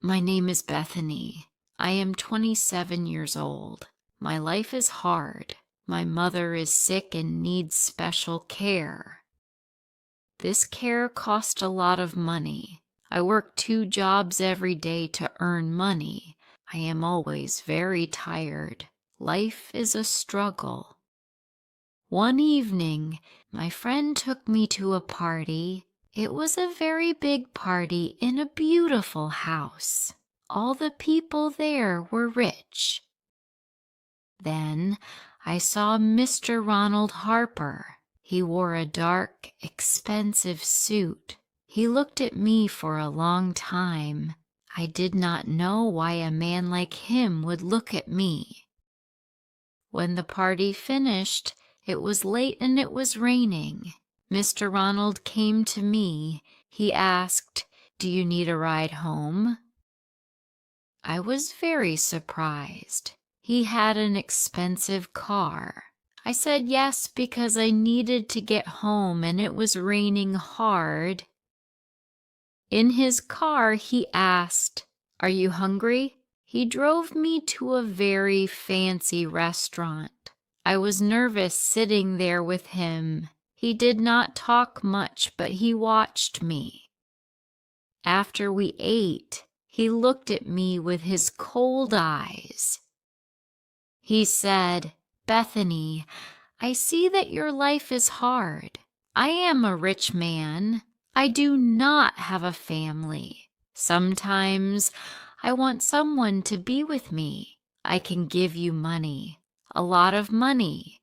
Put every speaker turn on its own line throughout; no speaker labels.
My name is Bethany. I am 27 years old. My life is hard. My mother is sick and needs special care. This care costs a lot of money. I work 2 jobs every day to earn money. I am always very tired. Life is a struggle. One evening, my friend took me to a party. It was a very big party in a beautiful house. All the people there were rich. Then I saw Mr. Ronald Harper. He wore a dark, expensive suit. He looked at me for a long time. I did not know why a man like him would look at me. When the party finished, it was late and it was raining. Mr. Ronald came to me. He asked, "Do you need a ride home?" I was very surprised. He had an expensive car. I said yes because I needed to get home and it was raining hard. In his car, he asked, "Are you hungry?" He drove me to a very fancy restaurant. I was nervous sitting there with him. He did not talk much, but he watched me. After we ate, he looked at me with his cold eyes. He said, "Bethany, I see that your life is hard. I am a rich man. I do not have a family. Sometimes I want someone to be with me. I can give you money, a lot of money.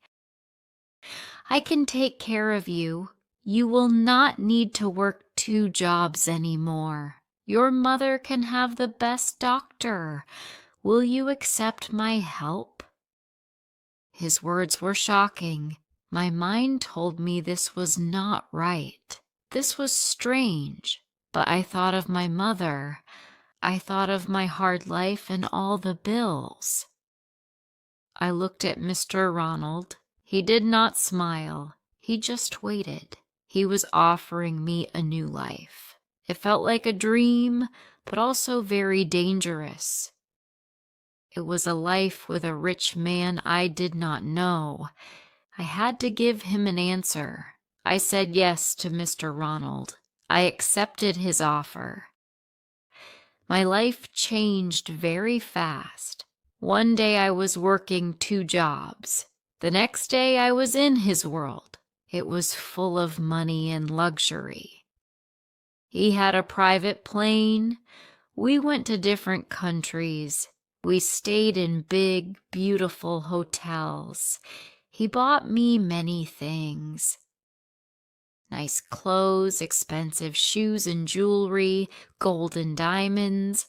I can take care of you. You will not need to work 2 jobs anymore. Your mother can have the best doctor. Will you accept my help?" His words were shocking. My mind told me this was not right. This was strange. But I thought of my mother. I thought of my hard life and all the bills. I looked at Mr. Ronald. He did not smile. He just waited. He was offering me a new life. It felt like a dream, but also very dangerous. It was a life with a rich man I did not know. I had to give him an answer. I said yes to Mr. Ronald. I accepted his offer. My life changed very fast. One day I was working 2 jobs. The next day I was in his world. It was full of money and luxury. He had a private plane. We went to different countries. We stayed in big, beautiful hotels. He bought me many things. Nice clothes, expensive shoes and jewelry, gold and diamonds.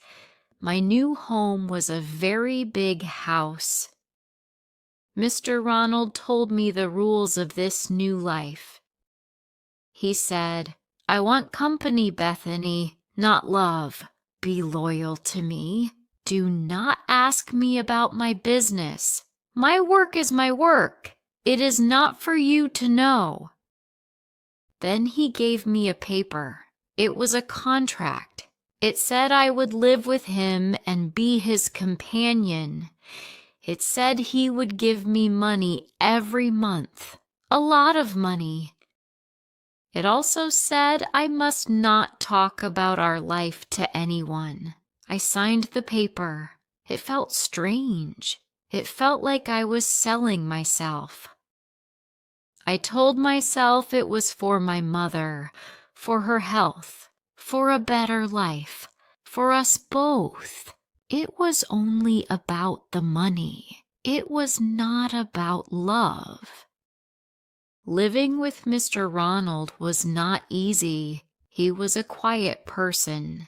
My new home was a very big house. Mr. Ronald told me the rules of this new life. He said, "I want company, Bethany, not love. Be loyal to me. Do not ask me about my business. My work is my work. It is not for you to know." Then he gave me a paper. It was a contract. It said I would live with him and be his companion. It said he would give me money every month, a lot of money. It also said I must not talk about our life to anyone. I signed the paper. It felt strange. It felt like I was selling myself. I told myself it was for my mother, for her health, for a better life, for us both. It was only about the money. It was not about love. Living with Mr. Ronald was not easy. He was a quiet person.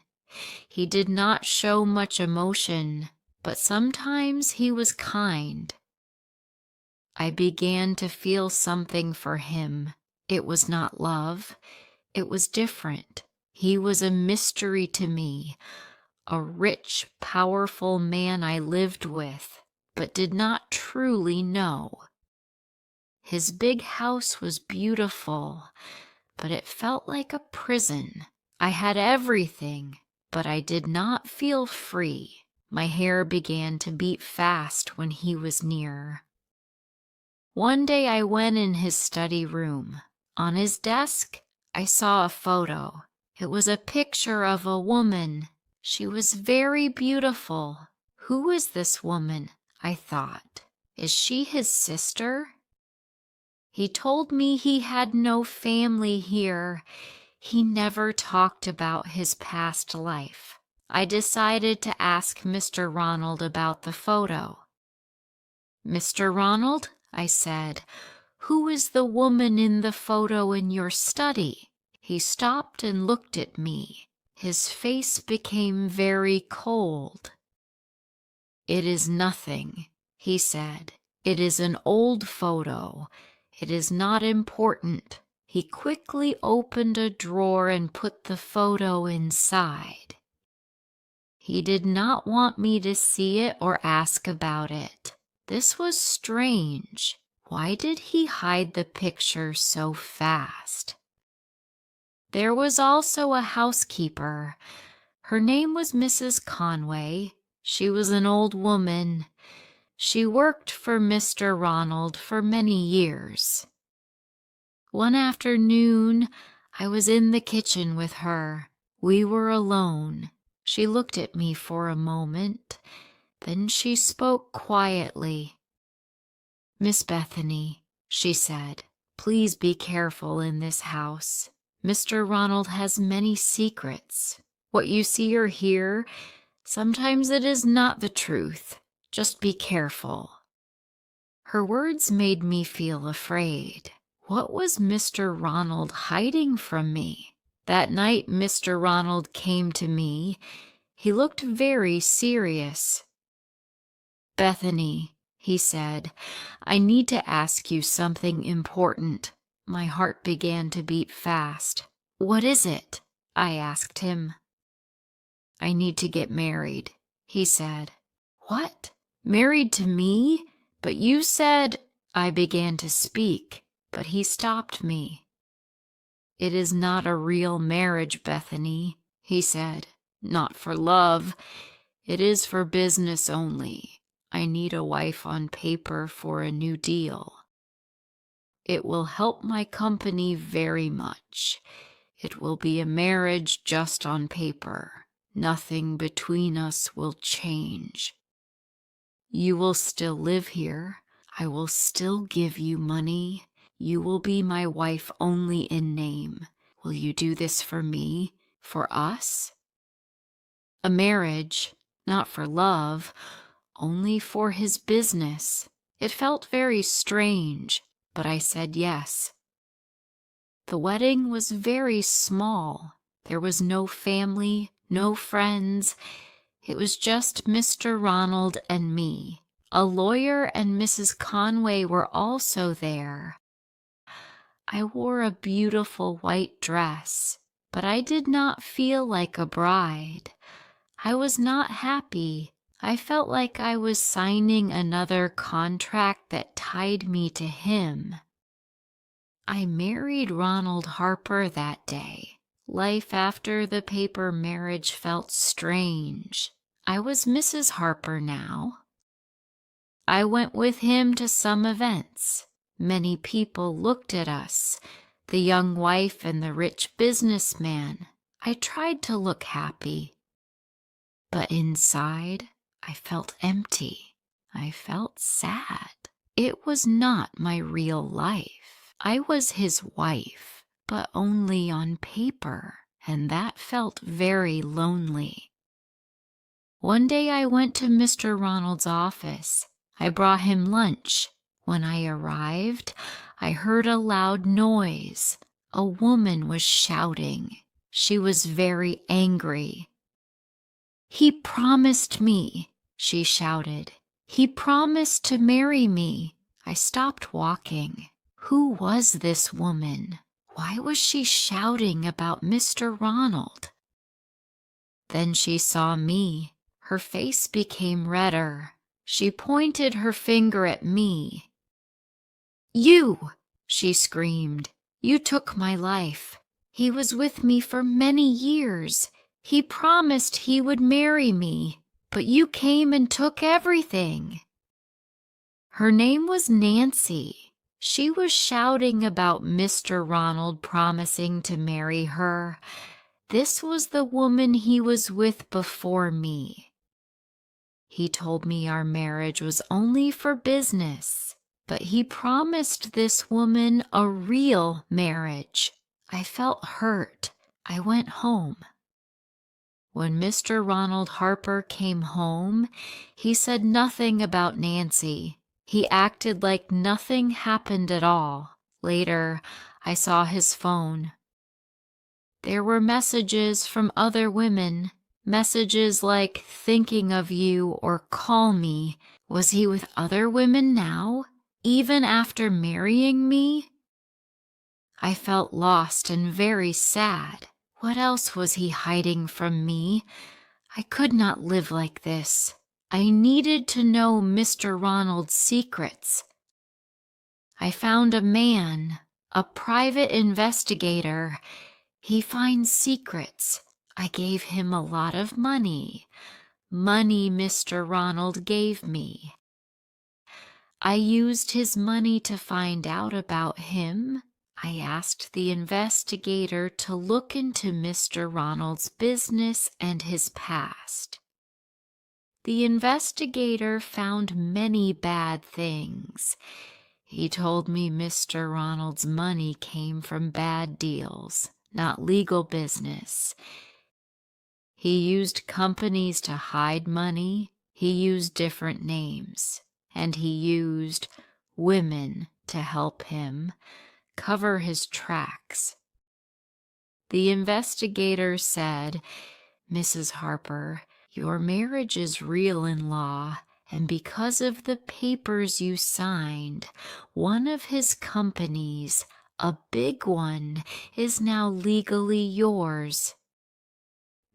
He did not show much emotion, but sometimes he was kind. I began to feel something for him. It was not love. It was different. He was a mystery to me, a rich, powerful man I lived with, but did not truly know. His big house was beautiful, but it felt like a prison. I had everything, but I did not feel free. My hair began to beat fast when he was near. One day I went in his study room. On his desk, I saw a photo. It was a picture of a woman. She was very beautiful. Who is this woman? I thought. Is she his sister? He told me he had no family here. He never talked about his past life. I decided to ask Mr. Ronald about the photo. Mr. Ronald, I said, who is the woman in the photo in your study? He stopped and looked at me. His face became very cold. It is nothing, he said. It is an old photo. It is not important. He quickly opened a drawer and put the photo inside. He did not want me to see it or ask about it. This was strange. Why did he hide the picture so fast? There was also a housekeeper. Her name was Mrs. Conway. She was an old woman. She worked for Mr. Ronald for many years. One afternoon, I was in the kitchen with her. We were alone. She looked at me for a moment. Then she spoke quietly. Miss Bethany, she said, please be careful in this house. Mr. Ronald has many secrets. What you see or hear, sometimes it is not the truth. Just be careful. Her words made me feel afraid. What was Mr. Ronald hiding from me? That night Mr. Ronald came to me. He looked very serious. Bethany, he said, I need to ask you something important. My heart began to beat fast. What is it? I asked him. I need to get married, he said. What? Married to me? But you said... I began to speak, but he stopped me. It is not a real marriage, Bethany, he said. Not for love. It is for business only. I need a wife on paper for a new deal. It will help my company very much. It will be a marriage just on paper. Nothing between us will change. You will still live here. I will still give you money. You will be my wife only in name. Will you do this for me, for us? A marriage, not for love, only for his business. It felt very strange, but I said yes. The wedding was very small. There was no family, no friends. It was just Mr. Ronald and me. A lawyer and Mrs. Conway were also there. I wore a beautiful white dress, but I did not feel like a bride. I was not happy. I felt like I was signing another contract that tied me to him. I married Ronald Harper that day. Life after the paper marriage felt strange. I was Mrs. Harper now. I went with him to some events. Many people looked at us, the young wife and the rich businessman. I tried to look happy, but inside I felt empty. I felt sad. It was not my real life. I was his wife, but only on paper, and that felt very lonely. One day I went to Mr. Ronald's office. I brought him lunch. When I arrived, I heard a loud noise. A woman was shouting. She was very angry. He promised me, she shouted. He promised to marry me. I stopped walking. Who was this woman? Why was she shouting about Mr. Ronald? Then she saw me. Her face became redder. She pointed her finger at me. You, she screamed. You took my life. He was with me for many years. He promised he would marry me, but you came and took everything." Her name was Nancy. She was shouting about Mr. Ronald promising to marry her. This was the woman he was with before me. He told me our marriage was only for business, but he promised this woman a real marriage. I felt hurt. I went home. When Mr. Ronald Harper came home, he said nothing about Nancy. He acted like nothing happened at all. Later, I saw his phone. There were messages from other women, messages like "thinking of you" or "call me." Was he with other women now, even after marrying me? I felt lost and very sad. What else was he hiding from me? I could not live like this. I needed to know Mr. Ronald's secrets. I found a man, a private investigator. He finds secrets. I gave him a lot of money. Money Mr. Ronald gave me. I used his money to find out about him. I asked the investigator to look into Mr. Ronald's business and his past. The investigator found many bad things. He told me Mr. Ronald's money came from bad deals, not legal business. He used companies to hide money. He used different names, and he used women to help him cover his tracks. The investigator said, "Mrs. Harper, your marriage is real in law, and because of the papers you signed, one of his companies, a big one, is now legally yours.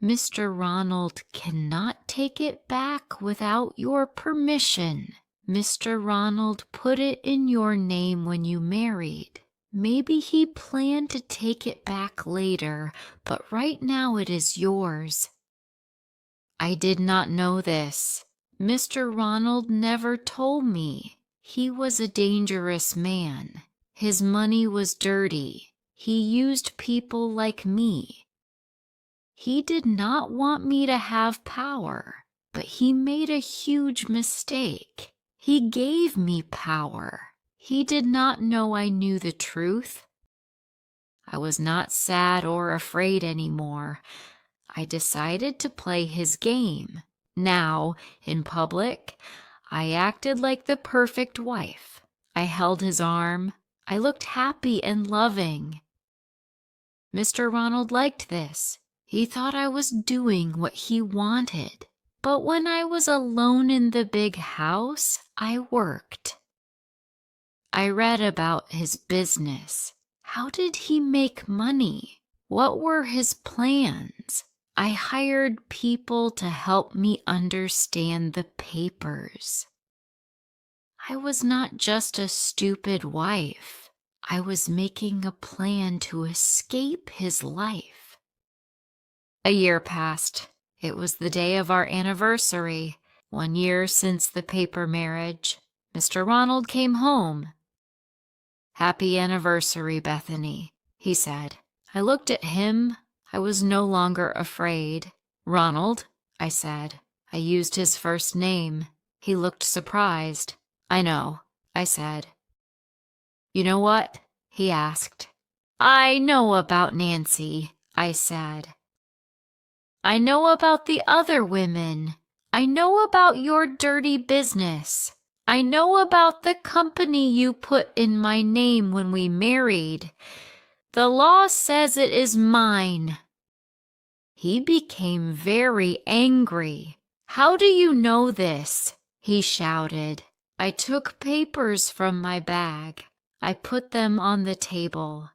Mr. Ronald cannot take it back without your permission. Mr. Ronald put it in your name when you married. Maybe he planned to take it back later, but right now it is yours." I did not know this. Mr. Ronald never told me. He was a dangerous man. His money was dirty. He used people like me. He did not want me to have power, but he made a huge mistake. He gave me power. He did not know I knew the truth. I was not sad or afraid anymore. I decided to play his game. Now, in public, I acted like the perfect wife. I held his arm. I looked happy and loving. Mr. Ronald liked this. He thought I was doing what he wanted. But when I was alone in the big house, I worked. I read about his business. How did he make money? What were his plans? I hired people to help me understand the papers. I was not just a stupid wife. I was making a plan to escape his life. A year passed. It was the day of our anniversary, 1 year since the paper marriage. Mr. Ronald came home. "Happy anniversary, Bethany," he said. I looked at him. I was no longer afraid. "Ronald," I said. I used his first name. He looked surprised. "I know," I said. "You know what?" he asked. "I know about Nancy," I said. "I know about the other women. I know about your dirty business. I know about the company you put in my name when we married. The law says it is mine." He became very angry. "How do you know this?" he shouted. I took papers from my bag. I put them on the table.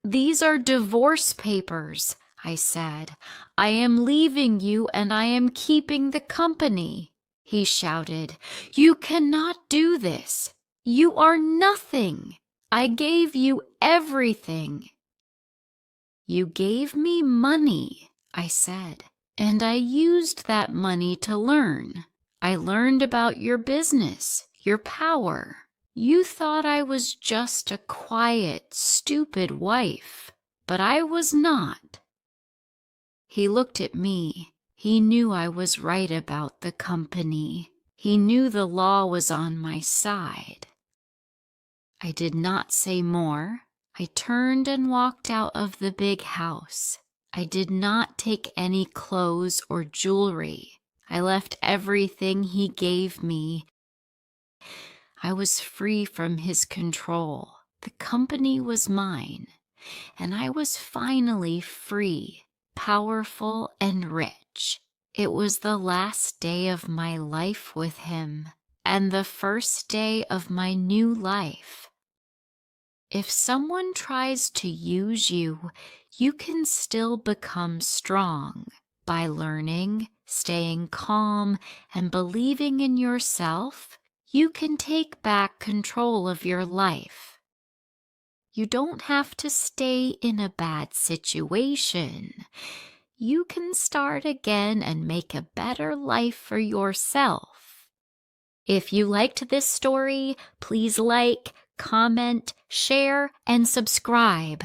"These are divorce papers," I said. "I am leaving you and I am keeping the company." He shouted, "You cannot do this. You are nothing. I gave you everything." "You gave me money. I said, and I used that money to learn. I learned about your business, your power. You thought I was just a quiet, stupid wife, but I was not. He looked at me. He knew I was right about the company. He knew the law was on my side. I did not say more. I turned and walked out of the big house. I did not take any clothes or jewelry. I left everything he gave me. I was free from his control. The company was mine, and I was finally free, powerful, and rich. It was the last day of my life with him, and the first day of my new life. If someone tries to use you, you can still become strong by learning, staying calm, and believing in yourself. You can take back control of your life. You don't have to stay in a bad situation. You can start again and make a better life for yourself. If you liked this story, please like, comment, share, and subscribe.